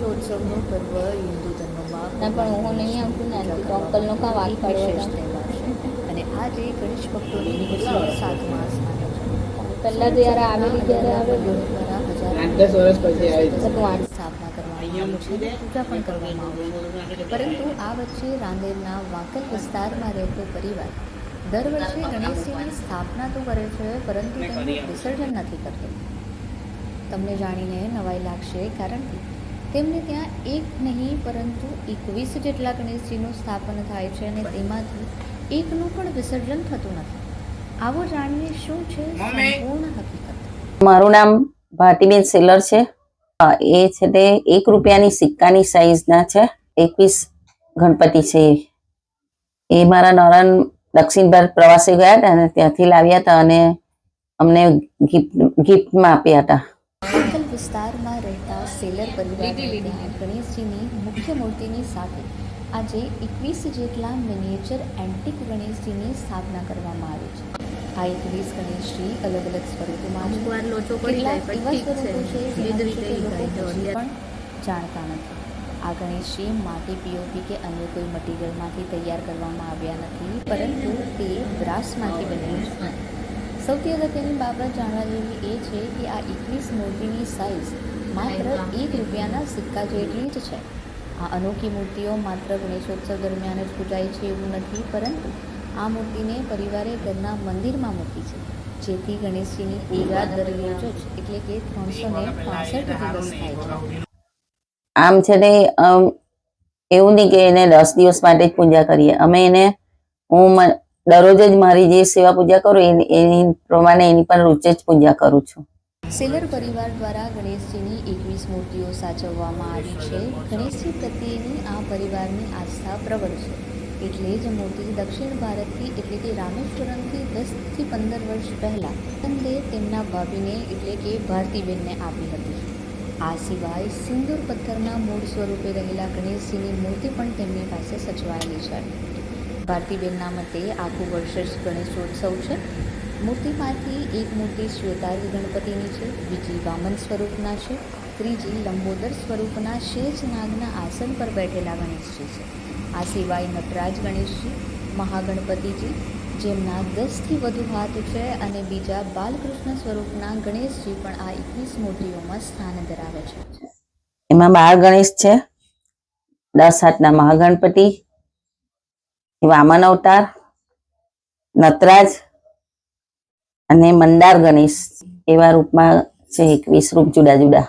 ગણેશોત્સવનો પર્વ હિન્દુ ધર્મમાં પણ હું નહીં આવતું ને તો અંકલનો કાં વાત વિશેષ તહેવાર છે અને આજે ગણેશ ભક્તોની ખુશીનો 7મા સ્થાને છે. પહેલા તો યાર આવેલી ત્યારે આવેલું દ્વારા 10 વર્ષ પછી આવી સ્થાપના કરવામાં આવે છે, પૂજા પણ કરવામાં આવે છે. પરંતુ આ વચ્ચે રાંદેરના વાંકલ વિસ્તારમાં રહેતો પરિવાર દર વર્ષે ગણેશજીની સ્થાપના તો કરે છે, પરંતુ તેનું વિસર્જન નથી કરતો. તમને જાણીને નવાઈ લાગશે, કારણ કે તેમને ત્યાં એક નહીં પરંતુ 21 જેટલા ગણેશજીનું સ્થાપન થાય છે અને તેમાંથી એકનું પણ વિસર્જન થતું નથી. આવો જાણીએ શું છે સંપૂર્ણ હકીકત. મારું નામ ભારતીબેન સેલર છે. એ છે તે 1 રૂપિયાની સિક્કાની સાઈઝના છે. 21 ગણપતિ છે. એ મારા નણંદ દક્ષિણ ભારત પ્રવાસે ગયા હતા અને ત્યાંથી લાવ્યા હતા અને અમને ગિફ્ટમાં આપ્યા હતા. વાંકલ વિસ્તારમાં રહેતા સેલર પરિવારના ગણેશજીની મુખ્ય મૂર્તિની સાથે આજે 21 જેટલા મિનિએચર એન્ટિક ગણેશજીની સ્થાપના કરવામાં આવી છે. આ 21 ગણેશજી અલગ અલગ સ્વરૂપોમાં છે. કેટલાક એવા સ્વરૂપો છે જેના વિશે લોકો હજી પણ જાણતા નથી. આ ગણેશજી માટી, પીઓપી કે અન્ય કોઈ મટીરિયલમાંથી તૈયાર કરવામાં આવ્યા નથી, પરંતુ તે બ્રાસમાંથી બનેલું છે. સૌથી અગત્યની બાબત જાણવા જેવી એ છે કે આ 21 મૂર્તિની સાઇઝ માત્ર 1 રૂપિયાના સિક્કા જેટલી જ છે. આ અનોખી મૂર્તિઓ માત્ર ગણેશોત્સવ દરમિયાન જ પૂજાય છે એવું નથી, પરંતુ આ મૂર્તિને પરિવારે ઘરના મંદિરમાં મૂકી છે, જેથી ગણેશજીની પૂજા દર રોજ જ એટલે કે 365 દિવસ થાય છે. આમ છે તે એવું નહીં કે એને 10 દિવસ માટે જ પૂજા કરીએ. અમે એને હું દરરોજ જ મારી જે સેવા પૂજા કરું એની પ્રમાણે એની પણ રોજ જ પૂજા કરું છું. સેલર પરિવાર દ્વારા ગણેશજીની 21 મૂર્તિઓ સાચવવામાં આવી છે. ગણેશજી પ્રત્યેની આ પરિવારની આસ્થા પ્રબળ છે, એટલે જ મૂર્તિ દક્ષિણ ભારતથી એટલે કે રામેશ્વરમથી 10 થી 15 વર્ષ પહેલાં નંદે તેમના ભાભીને એટલે કે ભારતીબેનને આપી હતી. આ સિવાય સિંદૂર પથ્થરના મૂળ સ્વરૂપે રહેલા ગણેશજીની મૂર્તિ પણ તેમની પાસે સચવાયેલી છે. ભારતીબેનના મતે આખું વર્ષ જ ગણેશોત્સવ છે. મૂર્તિમાંથી એક મૂર્તિ શ્વેતાર્ક ગણપતિની છે, બીજી વામન સ્વરૂપના છે, ત્રીજી લંબોદર સ્વરૂપના શેષ નાગના આસન પર બેઠેલા ગણેશજી છે. આ સિવાય નટરાજ ગણેશજી, મહાગણપતિજી જેમના 10થી વધુ હાથ છે અને બીજા બાલકૃષ્ણ સ્વરૂપના ગણેશજી પણ આ 21 મૂર્તિઓમાં સ્થાન ધરાવે છે. એમાં 12 ગણેશ છે, 10 હાથના મહાગણપતિ, વામન અવતાર, નટરાજ અને મંદાર ગણેશ એવા રૂપમાં છે. 21 રૂપ જુદા જુદા.